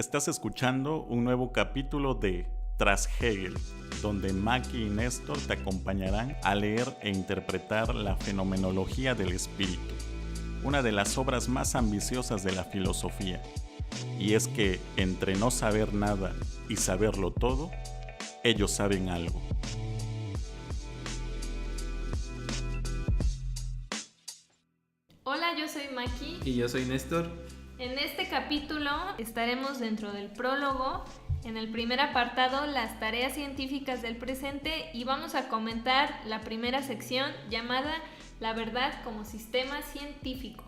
Estás escuchando un nuevo capítulo de Tras Hegel, donde Maki y Néstor te acompañarán a leer e interpretar la Fenomenología del Espíritu, una de las obras más ambiciosas de la filosofía. Y es que entre no saber nada y saberlo todo, ellos saben algo. Hola, yo soy Maki. Y yo soy Néstor. En este capítulo estaremos dentro del prólogo, en el primer apartado, las tareas científicas del presente, y vamos a comentar la primera sección llamada La verdad como sistema científico.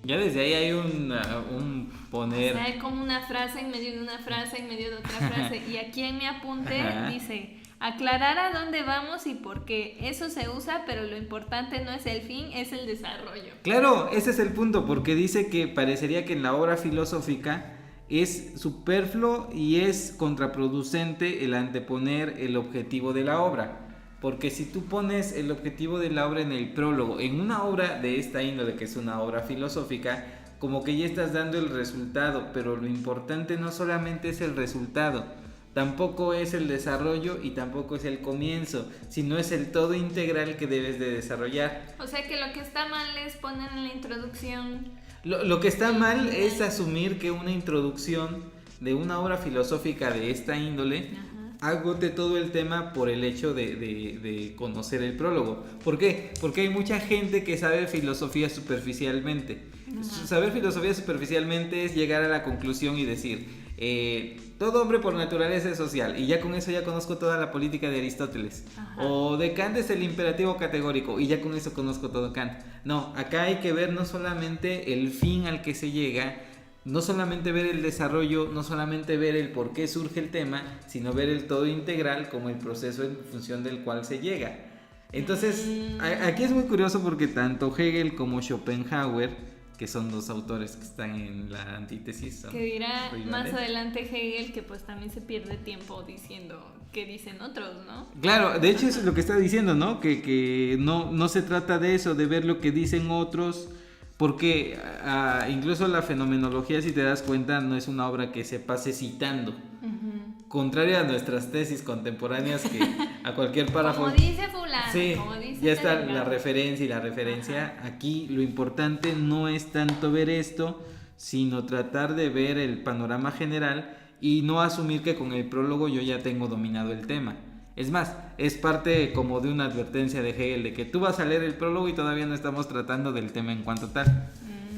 Ya desde ahí hay un poner... O sea, hay como una frase en medio de una frase, en medio de otra frase, y aquí en mi apunte dice: aclarar a dónde vamos y por qué. Eso se usa, pero lo importante no es el fin, es el desarrollo. Claro, ese es el punto, porque dice que parecería que en la obra filosófica es superfluo y es contraproducente el anteponer el objetivo de la obra. Porque si tú pones el objetivo de la obra en el prólogo, en una obra de esta índole, que es una obra filosófica, como que ya estás dando el resultado, pero lo importante no solamente es el resultado, tampoco es el desarrollo y tampoco es el comienzo, sino es el todo integral que debes de desarrollar. O sea que lo que está mal es poner en la introducción... Lo que está mal es asumir que una introducción de una obra filosófica de esta índole agote todo el tema por el hecho de conocer el prólogo. ¿Por qué? Porque hay mucha gente que sabe filosofía superficialmente. Saber filosofía superficialmente es llegar a la conclusión y decir... todo hombre por naturaleza es social, y ya con eso ya conozco toda la política de Aristóteles. O de Kant es el imperativo categórico, y ya con eso conozco todo Kant. No, acá hay que ver no solamente el fin al que se llega, no solamente ver el desarrollo, no solamente ver el por qué surge el tema, sino ver el todo integral como el proceso en función del cual se llega. Entonces, aquí es muy curioso porque tanto Hegel como Schopenhauer, que son dos autores que están en la antítesis, que dirá más adelante Hegel que pues también se pierde tiempo diciendo que dicen otros, ¿no? Claro, de hecho eso es lo que está diciendo, ¿no? Que no se trata de eso, de ver lo que dicen otros, porque incluso la fenomenología, si te das cuenta, no es una obra que se pase citando. Contrario a nuestras tesis contemporáneas, que a cualquier párrafo... Como dice fulano, sí, como dice ya está Telegano. la referencia y la referencia. Aquí lo importante no es tanto ver esto, sino tratar de ver el panorama general y no asumir que con el prólogo yo ya tengo dominado el tema. Es más, es parte como de una advertencia de Hegel de que tú vas a leer el prólogo y todavía no estamos tratando del tema en cuanto tal.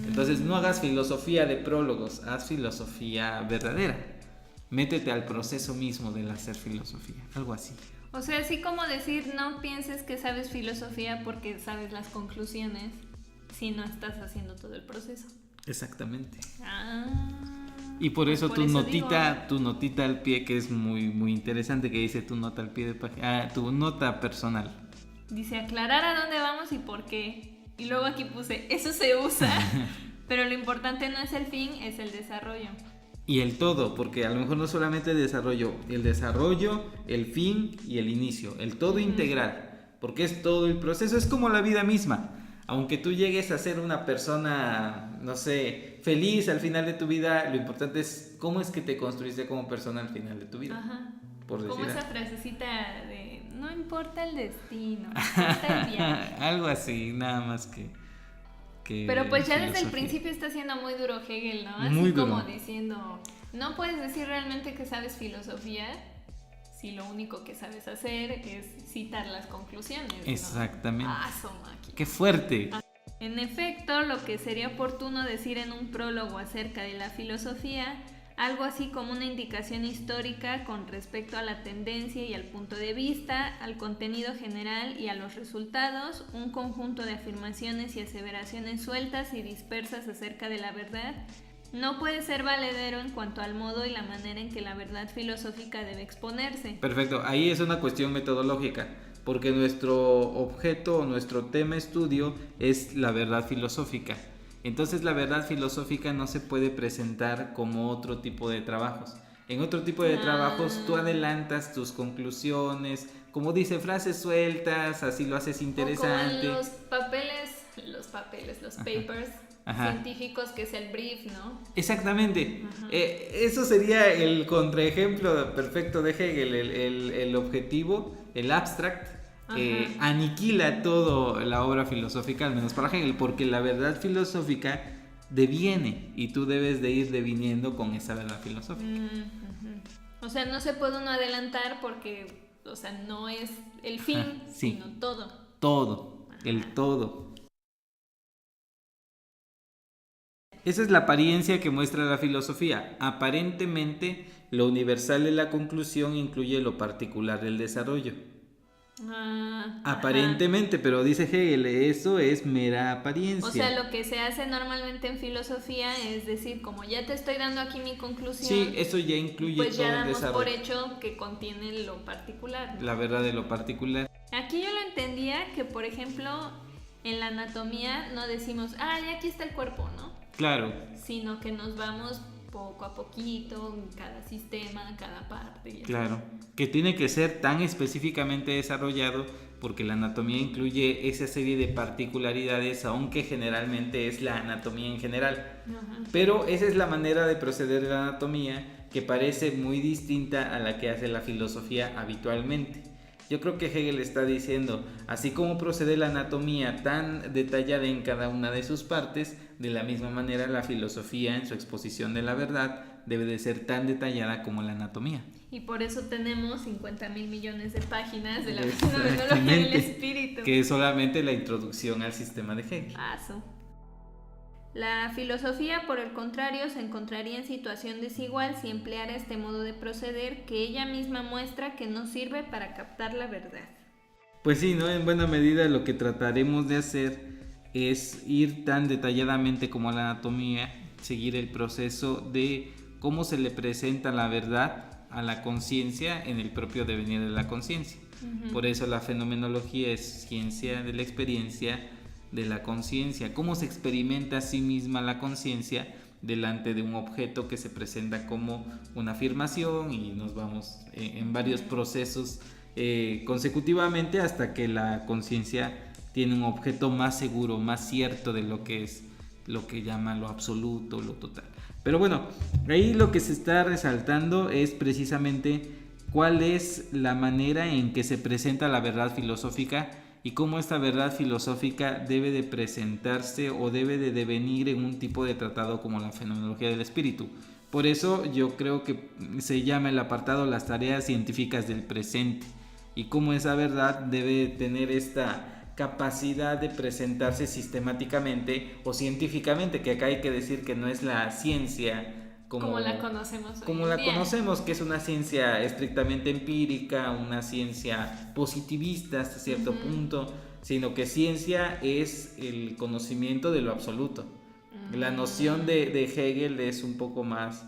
Entonces no hagas filosofía de prólogos, haz filosofía verdadera. Métete al proceso mismo del hacer filosofía, algo así. O sea, así como decir, no pienses que sabes filosofía porque sabes las conclusiones, si no estás haciendo todo el proceso. Exactamente. Y por eso tu notita al pie, que es muy, muy interesante, que dice tu nota al pie de página, tu nota personal. Dice aclarar a dónde vamos y por qué. Y luego aquí puse, eso se usa, pero lo importante no es el fin, es el desarrollo. Y el todo, porque a lo mejor no solamente el desarrollo, el fin y el inicio, el todo integral, porque es todo el proceso, es como la vida misma. Aunque tú llegues a ser una persona, no sé, feliz al final de tu vida, lo importante es cómo es que te construiste como persona al final de tu vida. Por decir como esa frasecita de no importa el destino, importa el viaje. Algo así, nada más que pero pues ya desde el principio está siendo muy duro Hegel, ¿no? Así muy como duro. diciendo, no puedes decir realmente que sabes filosofía si lo único que sabes hacer es citar las conclusiones, ¿no? Exactamente. Máquina. ¡Qué fuerte! En efecto, lo que sería oportuno decir en un prólogo acerca de la filosofía, algo así como una indicación histórica con respecto a la tendencia y al punto de vista, al contenido general y a los resultados, un conjunto de afirmaciones y aseveraciones sueltas y dispersas acerca de la verdad, no puede ser valedero en cuanto al modo y la manera en que la verdad filosófica debe exponerse. Perfecto, ahí es una cuestión metodológica, porque nuestro objeto o nuestro tema estudio es la verdad filosófica. Entonces la verdad filosófica no se puede presentar como otro tipo de trabajos. En otro tipo de trabajos tú adelantas tus conclusiones, como dice, frases sueltas, así lo haces interesante. O como en los papers, los papers, los papers. científicos, que es el brief, ¿no? Exactamente. Eso sería el contraejemplo perfecto de Hegel, el objetivo, el abstract. Aniquila toda la obra filosófica, al menos para Hegel, porque la verdad filosófica deviene y tú debes de ir deviniendo con esa verdad filosófica. O sea, no se puede uno adelantar porque, o sea, no es el fin, sino todo. Todo, el todo. Esa es la apariencia que muestra la filosofía. Aparentemente, lo universal de la conclusión incluye lo particular del desarrollo. Aparentemente, pero dice Hegel, eso es mera apariencia. O sea, lo que se hace normalmente en filosofía es decir, como ya te estoy dando aquí mi conclusión, sí, eso ya incluye pues todo ya el damos desarrollo. por hecho que contiene lo particular, ¿no? La verdad de lo particular. Aquí yo lo entendía que, por ejemplo, en la anatomía no decimos, ya aquí está el cuerpo, ¿no? Claro. Sino que nos vamos poco a poquito, en cada sistema, cada parte. Claro, que tiene que ser tan específicamente desarrollado porque la anatomía incluye esa serie de particularidades, aunque generalmente es la anatomía en general. Pero esa es la manera de proceder de la anatomía, que parece muy distinta a la que hace la filosofía habitualmente. Yo creo que Hegel está diciendo, así como procede la anatomía tan detallada en cada una de sus partes, de la misma manera la filosofía en su exposición de la verdad debe de ser tan detallada como la anatomía. Y por eso tenemos 50,000 millones de páginas de la fenomenología del espíritu. Que es solamente la introducción al sistema de Hegel. La filosofía, por el contrario, se encontraría en situación desigual si empleara este modo de proceder que ella misma muestra que no sirve para captar la verdad. Pues sí, ¿no? En buena medida lo que trataremos de hacer es ir tan detalladamente como la anatomía, seguir el proceso de cómo se le presenta la verdad a la conciencia en el propio devenir de la conciencia. Por eso la fenomenología es ciencia de la experiencia de la conciencia, cómo se experimenta a sí misma la conciencia delante de un objeto que se presenta como una afirmación, y nos vamos en varios procesos consecutivamente hasta que la conciencia tiene un objeto más seguro, más cierto de lo que es lo que llama lo absoluto, lo total. Pero bueno, ahí lo que se está resaltando es precisamente cuál es la manera en que se presenta la verdad filosófica y cómo esta verdad filosófica debe de presentarse o debe de devenir en un tipo de tratado como la fenomenología del espíritu. Por eso yo creo que se llama el apartado las tareas científicas del presente, y cómo esa verdad debe tener esta capacidad de presentarse sistemáticamente o científicamente, que acá hay que decir que no es la ciencia como la conocemos hoy como en la día. conocemos, que es una ciencia estrictamente empírica, una ciencia positivista hasta cierto punto, sino que ciencia es el conocimiento de lo absoluto. La noción de Hegel es un poco más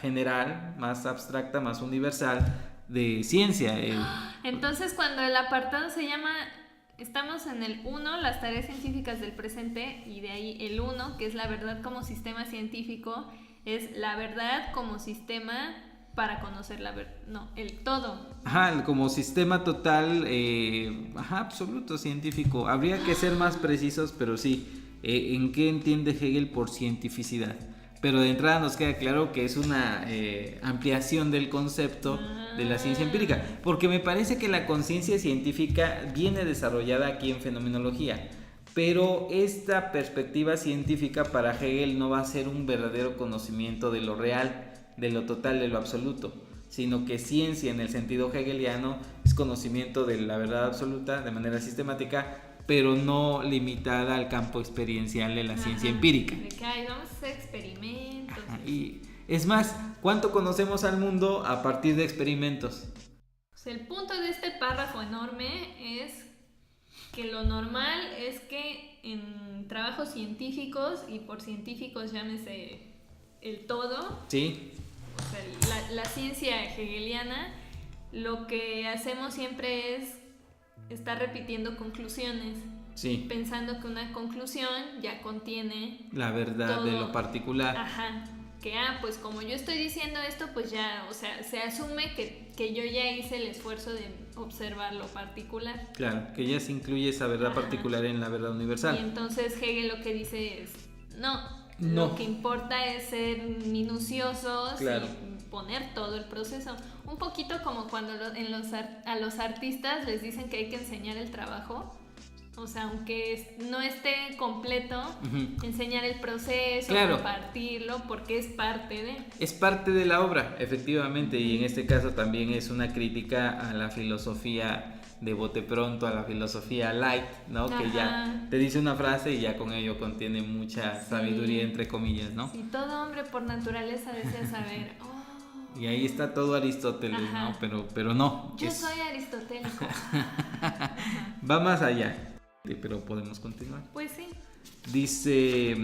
general, más abstracta, más universal de ciencia. Entonces, cuando el apartado se llama, estamos en el 1, las tareas científicas del presente, y de ahí el 1, que es la verdad como sistema científico, es la verdad como sistema para conocer la verdad, no, el todo. Como sistema total, absoluto científico. Habría que ser más precisos, pero sí, ¿en qué entiende Hegel por cientificidad? Pero de entrada nos queda claro que es una ampliación del concepto de la ciencia empírica, porque me parece que la conciencia científica viene desarrollada aquí en fenomenología. Pero esta perspectiva científica para Hegel no va a ser un verdadero conocimiento de lo real, de lo total, de lo absoluto, sino que ciencia en el sentido hegeliano es conocimiento de la verdad absoluta de manera sistemática, pero no limitada al campo experiencial de la ciencia empírica. De que vamos a hacer experimentos. Y es más, ¿cuánto conocemos al mundo a partir de experimentos? Pues el punto de este párrafo enorme es que lo normal es que en trabajos científicos, y por científicos llámese el todo, sí, o sea, la ciencia hegeliana, lo que hacemos siempre es estar repitiendo conclusiones, sí, pensando que una conclusión ya contiene la verdad todo de lo particular. Que pues como yo estoy diciendo esto, pues ya, o sea, se asume que yo ya hice el esfuerzo de observar lo particular. Claro, que ya se incluye esa verdad particular en la verdad universal. Y entonces Hegel lo que dice es, No. Lo que importa es ser minuciosos, claro, y poner todo el proceso. Un poquito como cuando a los artistas les dicen que hay que enseñar el trabajo. O sea, aunque no esté completo, enseñar el proceso, claro, compartirlo, porque es parte de... Es parte de la obra, efectivamente, y en este caso también es una crítica a la filosofía de bote pronto, a la filosofía light, ¿no? Ajá. Que ya te dice una frase y ya con ello contiene mucha sabiduría, entre comillas, ¿no? Sí, todo hombre por naturaleza desea saber. Y ahí está todo Aristóteles, ajá, ¿no? Pero no. Yo soy aristotélico. Va más allá, pero podemos continuar. Pues sí. Dice,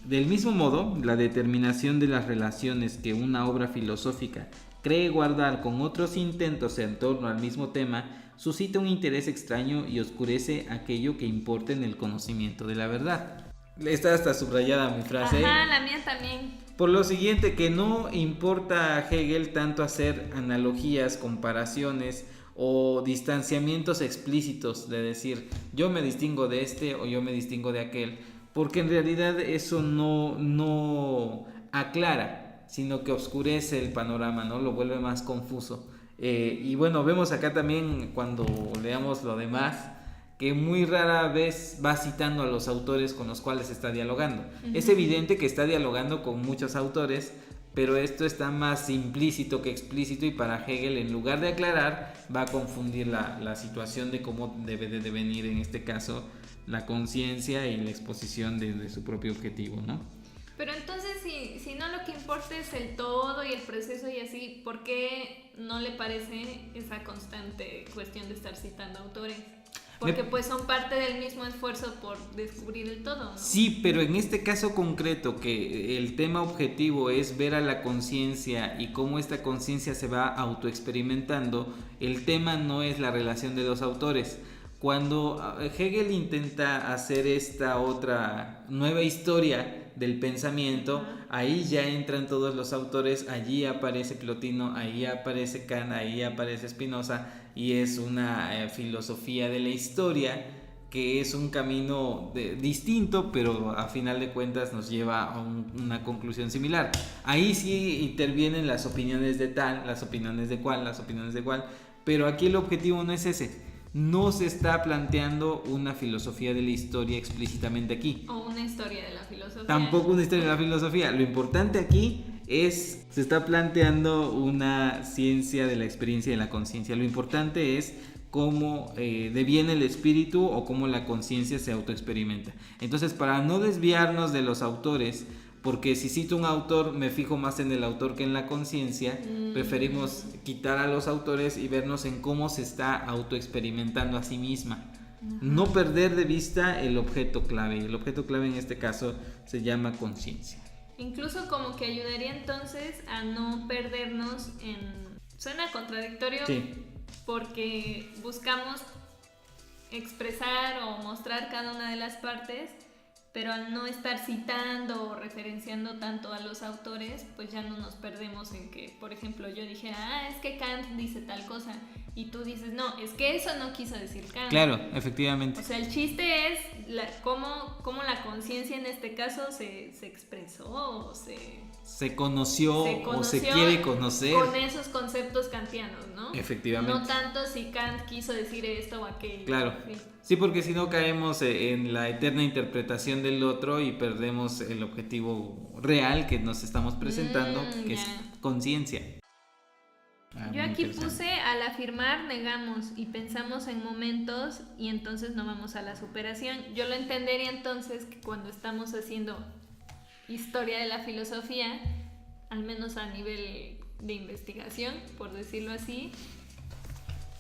del mismo modo, la determinación de las relaciones que una obra filosófica cree guardar con otros intentos en torno al mismo tema suscita un interés extraño y oscurece aquello que importa en el conocimiento de la verdad. Está hasta subrayada mi frase. Ajá, la mía también. Por lo siguiente, que no importa a Hegel tanto hacer analogías, comparaciones o distanciamientos explícitos de decir yo me distingo de este o yo me distingo de aquel, porque en realidad eso no aclara, sino que oscurece el panorama, ¿no? Lo vuelve más confuso. Y bueno, vemos acá también cuando leamos lo demás que muy rara vez va citando a los autores con los cuales está dialogando. Es evidente que está dialogando con muchos autores, pero esto está más implícito que explícito, y para Hegel, en lugar de aclarar, va a confundir la situación de cómo debe de devenir en este caso la conciencia y la exposición de su propio objetivo, ¿no? Pero entonces, si no, lo que importa es el todo y el proceso y así, ¿por qué no le parece esa constante cuestión de estar citando autores? Porque pues son parte del mismo esfuerzo por descubrir el todo, ¿no? Sí, pero en este caso concreto, que el tema objetivo es ver a la conciencia y cómo esta conciencia se va autoexperimentando, el tema no es la relación de los autores. Cuando Hegel intenta hacer esta otra nueva historia del pensamiento, ahí ya entran todos los autores, allí aparece Plotino, ahí aparece Kant, ahí aparece Spinoza, y es una filosofía de la historia que es un camino distinto, pero a final de cuentas nos lleva a una conclusión similar. Ahí sí intervienen las opiniones de tal, las opiniones de cual, las opiniones de cual, pero aquí el objetivo no es ese. No se está planteando una filosofía de la historia explícitamente aquí. O una historia de la filosofía. Tampoco una historia de la filosofía. Lo importante aquí es, se está planteando una ciencia de la experiencia y de la conciencia. Lo importante es cómo deviene el espíritu o cómo la conciencia se autoexperimenta. Entonces, para no desviarnos de los autores, porque si cito un autor me fijo más en el autor que en la conciencia, preferimos quitar a los autores y vernos en cómo se está autoexperimentando a sí misma. No perder de vista el objeto clave. El objeto clave en este caso se llama conciencia. Incluso como que ayudaría entonces a no perdernos en... Suena contradictorio, sí, porque buscamos expresar o mostrar cada una de las partes, pero al no estar citando o referenciando tanto a los autores, pues ya no nos perdemos en que, por ejemplo, yo dijera, es que Kant dice tal cosa, y tú dices, no, es que eso no quiso decir Kant. Claro, efectivamente. O sea, el chiste es cómo la conciencia en este caso se expresó o se conoció o se quiere conocer. Con esos conceptos kantianos, ¿no? Efectivamente. No tanto si Kant quiso decir esto o aquello. Claro. Sí, porque si no caemos en la eterna interpretación del otro y perdemos el objetivo real que nos estamos presentando, que es conciencia. Yo aquí puse, al afirmar negamos y pensamos en momentos y entonces no vamos a la superación. Yo lo entendería entonces que cuando estamos haciendo historia de la filosofía, al menos a nivel de investigación, por decirlo así,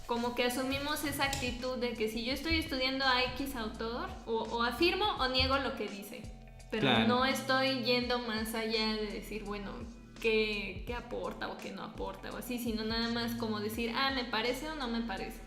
como que asumimos esa actitud de que si yo estoy estudiando a X autor, o afirmo o niego lo que dice, pero claro, no estoy yendo más allá de decir, bueno, qué aporta o qué no aporta o así, sino nada más como decir, me parece o no me parece,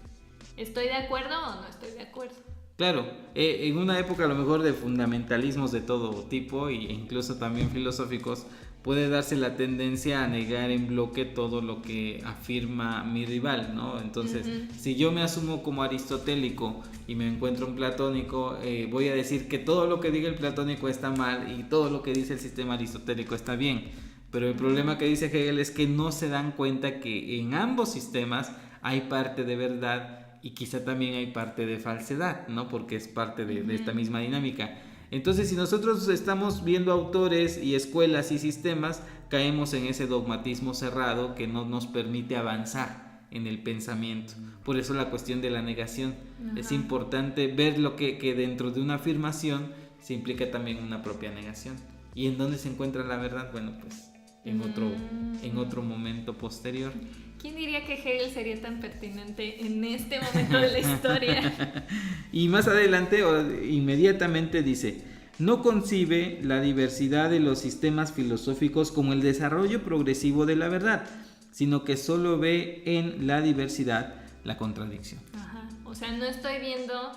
estoy de acuerdo o no estoy de acuerdo. Claro, en una época a lo mejor de fundamentalismos de todo tipo e incluso también filosóficos, puede darse la tendencia a negar en bloque todo lo que afirma mi rival, ¿no? Entonces, si yo me asumo como aristotélico y me encuentro un platónico, voy a decir que todo lo que diga el platónico está mal y todo lo que dice el sistema aristotélico está bien. Pero el problema que dice Hegel es que no se dan cuenta que en ambos sistemas hay parte de verdad y quizá también hay parte de falsedad, ¿no? Porque es parte de esta misma dinámica. Entonces, si nosotros estamos viendo autores y escuelas y sistemas, caemos en ese dogmatismo cerrado que no nos permite avanzar en el pensamiento. Por eso la cuestión de la negación. Es importante ver lo que dentro de una afirmación se implica también una propia negación. ¿Y en dónde se encuentra la verdad? Bueno, pues en otro momento posterior. ¿Quién diría que Hegel sería tan pertinente en este momento de la historia? Y más adelante, inmediatamente dice: no concibe la diversidad de los sistemas filosóficos como el desarrollo progresivo de la verdad, sino que solo ve en la diversidad la contradicción. Ajá. O sea, no estoy viendo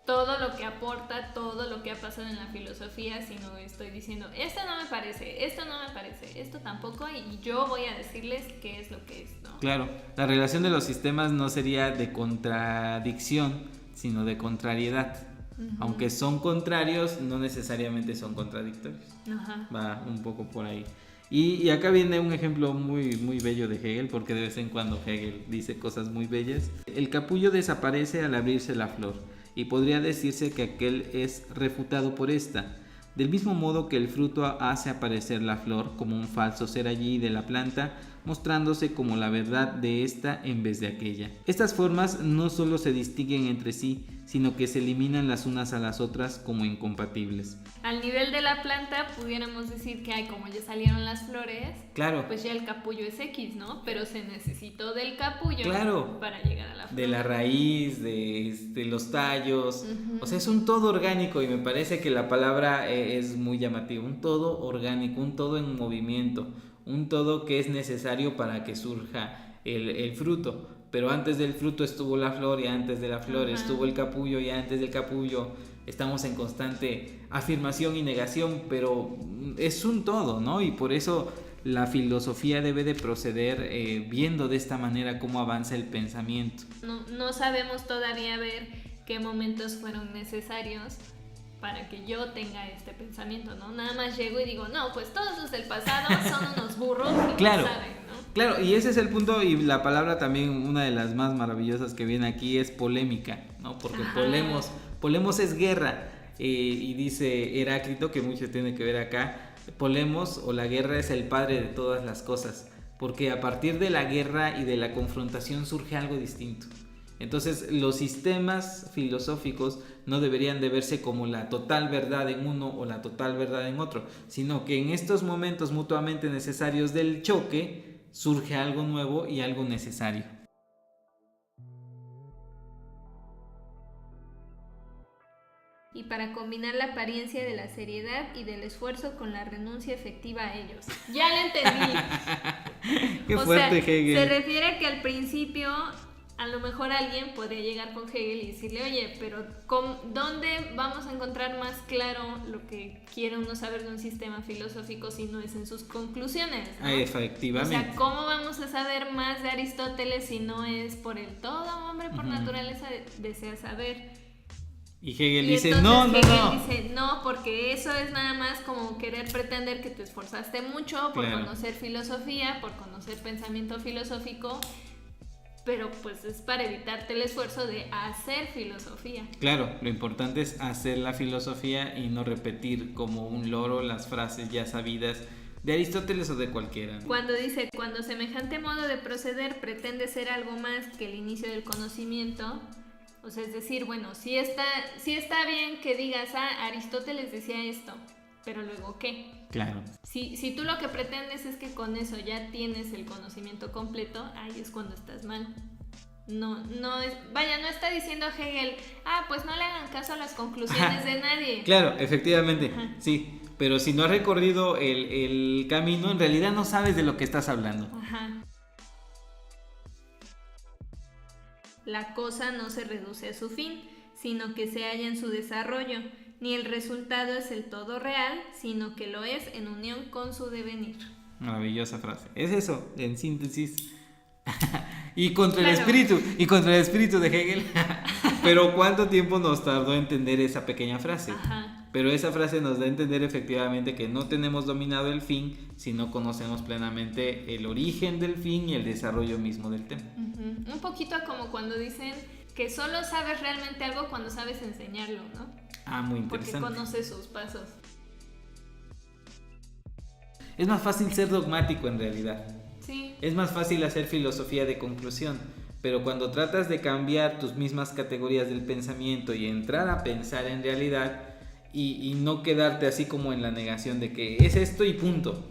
todo lo que aporta, todo lo que ha pasado en la filosofía, sino estoy diciendo, esto no me parece, esto tampoco, y yo voy a decirles qué es lo que es, ¿no? Claro, la relación de los sistemas no sería de contradicción, sino de contrariedad. Aunque son contrarios, no necesariamente son contradictorios. Ajá. Va un poco por ahí. Y acá viene un ejemplo muy, muy bello de Hegel, porque de vez en cuando Hegel dice cosas muy bellas. El capullo desaparece al abrirse la flor, y podría decirse que aquel es refutado por esta, del mismo modo que el fruto hace aparecer la flor como un falso ser allí de la planta, mostrándose como la verdad de esta en vez de aquella. Estas formas no solo se distinguen entre sí, sino que se eliminan las unas a las otras como incompatibles. Al nivel de la planta pudiéramos decir que como ya salieron las flores, claro, pues ya el capullo es X, ¿no? Pero se necesitó del capullo, claro, para llegar a la flor. De la raíz, de los tallos, o sea, es un todo orgánico, y me parece que la palabra es muy llamativa, un todo orgánico, un todo en movimiento, un todo que es necesario para que surja el fruto. Pero antes del fruto estuvo la flor, y antes de la flor estuvo el capullo, y antes del capullo estamos en constante afirmación y negación, pero es un todo, ¿no? Y por eso la filosofía debe de proceder viendo de esta manera cómo avanza el pensamiento. No sabemos todavía ver qué momentos fueron necesarios para que yo tenga este pensamiento, ¿no? Nada más llego y digo, no, pues todos los del pasado son unos burros y claro, no saben, ¿no? Claro, y ese es el punto, y la palabra también, una de las más maravillosas que viene aquí es polémica, ¿no? Porque polemos es guerra, y dice Heráclito, que mucho tiene que ver acá, polemos o la guerra es el padre de todas las cosas, porque a partir de la guerra y de la confrontación surge algo distinto. Entonces, los sistemas filosóficos no deberían de verse como la total verdad en uno o la total verdad en otro, sino que en estos momentos mutuamente necesarios del choque surge algo nuevo y algo necesario. Y para combinar la apariencia de la seriedad y del esfuerzo con la renuncia efectiva a ellos. ¡Ya lo entendí! ¡Qué fuerte, Hegel! Se refiere a que al principio a lo mejor alguien podría llegar con Hegel y decirle, oye, pero ¿dónde vamos a encontrar más claro lo que quiere uno saber de un sistema filosófico si no es en sus conclusiones, ¿no? Efectivamente. O sea, ¿cómo vamos a saber más de Aristóteles si no es por el todo hombre por naturaleza desea saber? Y Hegel y dice, Hegel no. dice, no, porque eso es nada más como querer pretender que te esforzaste mucho por conocer filosofía, por conocer pensamiento filosófico, pero pues es para evitarte el esfuerzo de hacer filosofía. Claro, lo importante es hacer la filosofía y no repetir como un loro las frases ya sabidas de Aristóteles o de cualquiera, ¿no? Cuando dice, cuando semejante modo de proceder pretende ser algo más que el inicio del conocimiento, o sea, es decir, bueno, sí está bien que digas, Aristóteles decía esto, pero luego ¿qué? Claro. Si tú lo que pretendes es que con eso ya tienes el conocimiento completo, ahí es cuando estás mal. No está diciendo Hegel, pues no le hagan caso a las conclusiones de nadie. Claro, efectivamente, sí. Pero si no has recorrido el camino, en realidad no sabes de lo que estás hablando. Ajá. La cosa no se reduce a su fin, sino que se halla en su desarrollo, ni el resultado es el todo real, sino que lo es en unión con su devenir. Maravillosa frase. Es eso, en síntesis. y contra Claro. el espíritu de Hegel. Pero ¿cuánto tiempo nos tardó entender esa pequeña frase? Ajá. Pero esa frase nos da a entender efectivamente que no tenemos dominado el fin si no conocemos plenamente el origen del fin y el desarrollo mismo del tema. Un poquito como cuando dicen que solo sabes realmente algo cuando sabes enseñarlo, ¿no? Ah, muy Porque interesante. conoces sus pasos. Es más fácil ser dogmático en realidad. Sí. Es más fácil hacer filosofía de conclusión. Pero cuando tratas de cambiar tus mismas categorías del pensamiento y entrar a pensar en realidad y no quedarte así como en la negación de que es esto y punto,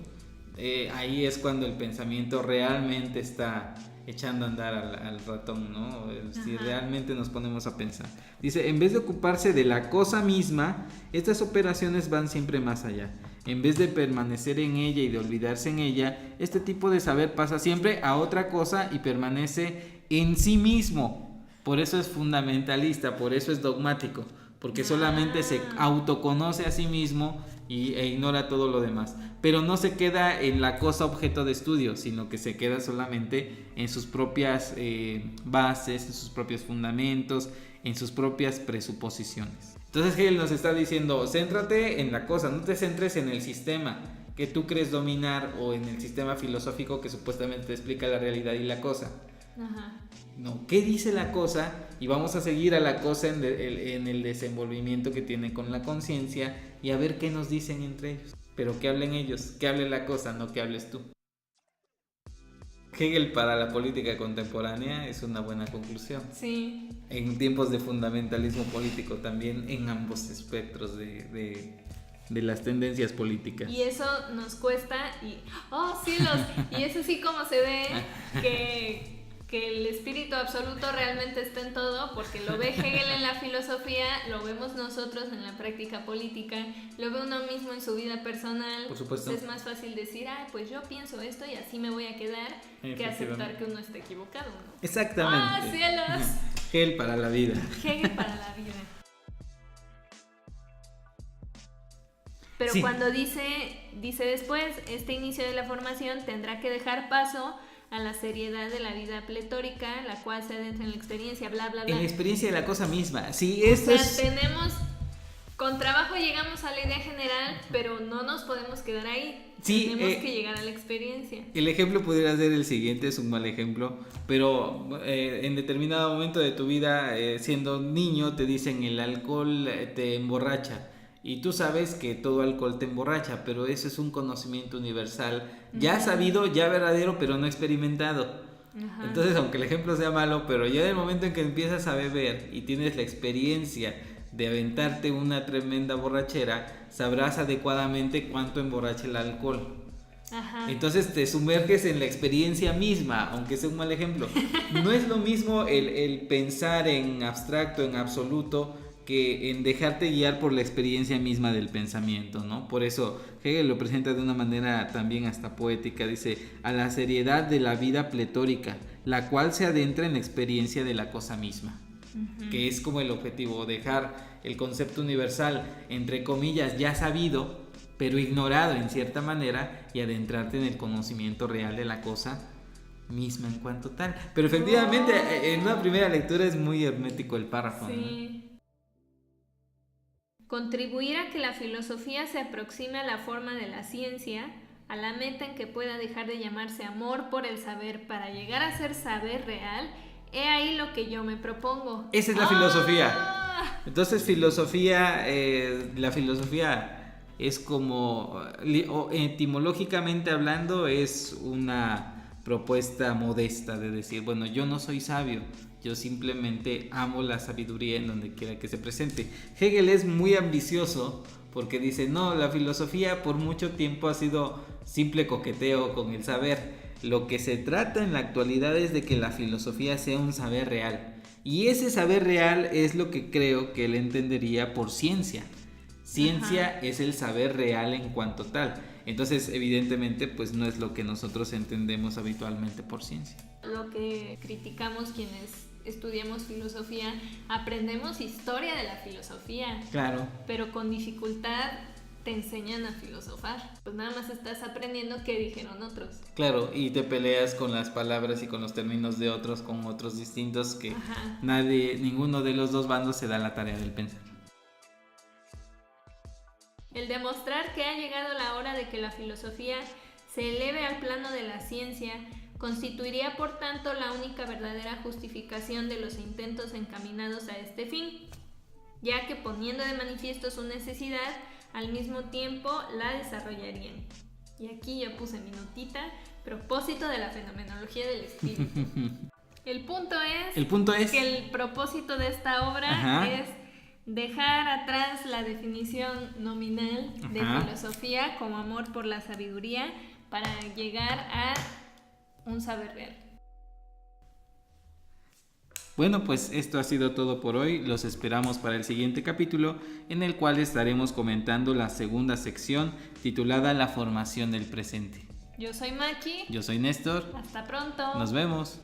ahí es cuando el pensamiento realmente está echando a andar al ratón, ¿no? Si realmente nos ponemos a pensar. Dice, en vez de ocuparse de la cosa misma, estas operaciones van siempre más allá. En vez de permanecer en ella y de olvidarse en ella, este tipo de saber pasa siempre a otra cosa y permanece en sí mismo. Por eso es fundamentalista, por eso es dogmático, porque solamente se autoconoce a sí mismo e ignora todo lo demás. Pero no se queda en la cosa objeto de estudio, sino que se queda solamente en sus propias bases, en sus propios fundamentos, en sus propias presuposiciones. Entonces Hegel nos está diciendo, céntrate en la cosa, no te centres en el sistema que tú crees dominar o en el sistema filosófico que supuestamente te explica la realidad y la cosa. Ajá. No, ¿qué dice la cosa? Y vamos a seguir a la cosa en el desenvolvimiento que tiene con la conciencia y a ver qué nos dicen entre ellos. Pero que hablen ellos, que hable la cosa, no que hables tú. Hegel para la política contemporánea es una buena conclusión. Sí. En tiempos de fundamentalismo político también en ambos espectros de las tendencias políticas. Y eso nos cuesta y... ¡Oh, cielos! Y eso sí como se ve que el espíritu absoluto realmente está en todo, porque lo ve Hegel en la filosofía, lo vemos nosotros en la práctica política, lo ve uno mismo en su vida personal. Por supuesto. Es más fácil decir, pues yo pienso esto y así me voy a quedar, que aceptar que uno está equivocado, ¿no? Exactamente. ¡Ah, cielos! Hegel para la vida. Hegel para la vida. Pero Sí. cuando dice después, este inicio de la formación tendrá que dejar paso a la seriedad de la vida pletórica, la cual se adentra en la experiencia, bla, bla, bla. En la experiencia de la cosa misma. Sí, O esto sea, es... con trabajo llegamos a la idea general, pero no nos podemos quedar ahí. Sí, tenemos que llegar a la experiencia. El ejemplo pudiera ser el siguiente, es un mal ejemplo, pero en determinado momento de tu vida, siendo niño, te dicen el alcohol te emborracha. Y tú sabes que todo alcohol te emborracha, pero eso es un conocimiento universal, ya sabido, ya verdadero, pero no experimentado. Ajá. Entonces, aunque el ejemplo sea malo, pero ya en el momento en que empiezas a beber y tienes la experiencia de aventarte una tremenda borrachera, sabrás adecuadamente cuánto emborracha el alcohol. Ajá. Entonces te sumerges en la experiencia misma, aunque sea un mal ejemplo. No es lo mismo el pensar en abstracto, en absoluto, que en dejarte guiar por la experiencia misma del pensamiento, ¿no? Por eso Hegel lo presenta de una manera también hasta poética, dice, a la seriedad de la vida pletórica, la cual se adentra en la experiencia de la cosa misma, que es como el objetivo, dejar el concepto universal, entre comillas, ya sabido, pero ignorado en cierta manera, y adentrarte en el conocimiento real de la cosa misma en cuanto tal. Pero efectivamente, en una primera lectura es muy hermético el párrafo, Sí. ¿no? Contribuir a que la filosofía se aproxime a la forma de la ciencia, a la meta en que pueda dejar de llamarse amor por el saber para llegar a ser saber real, he ahí lo que yo me propongo. Esa es la filosofía. Entonces la filosofía es como, etimológicamente hablando, es una propuesta modesta de decir, bueno, yo no soy sabio, yo simplemente amo la sabiduría en donde quiera que se presente. Hegel es muy ambicioso porque dice, no, la filosofía por mucho tiempo ha sido simple coqueteo con el saber. Lo que se trata en la actualidad es de que la filosofía sea un saber real. Y ese saber real es lo que creo que él entendería por ciencia. Ciencia es el saber real en cuanto tal. Entonces, evidentemente, pues no es lo que nosotros entendemos habitualmente por ciencia. Lo que criticamos quienes estudiamos filosofía, aprendemos historia de la filosofía. Claro. Pero con dificultad te enseñan a filosofar. Pues nada más estás aprendiendo qué dijeron otros. Claro, y te peleas con las palabras y con los términos de otros, con otros distintos que ninguno de los dos bandos se da la tarea del pensar. El demostrar que ha llegado la hora de que la filosofía se eleve al plano de la ciencia constituiría por tanto la única verdadera justificación de los intentos encaminados a este fin, ya que poniendo de manifiesto su necesidad, al mismo tiempo la desarrollarían. Y aquí yo puse mi notita, propósito de la fenomenología del espíritu. El punto es que el propósito de esta obra es dejar atrás la definición nominal de filosofía como amor por la sabiduría para llegar a un saber real. Bueno, pues esto ha sido todo por hoy. Los esperamos para el siguiente capítulo, en el cual estaremos comentando la segunda sección titulada La formación del presente. Yo soy Maki. Yo soy Néstor. Hasta pronto. Nos vemos.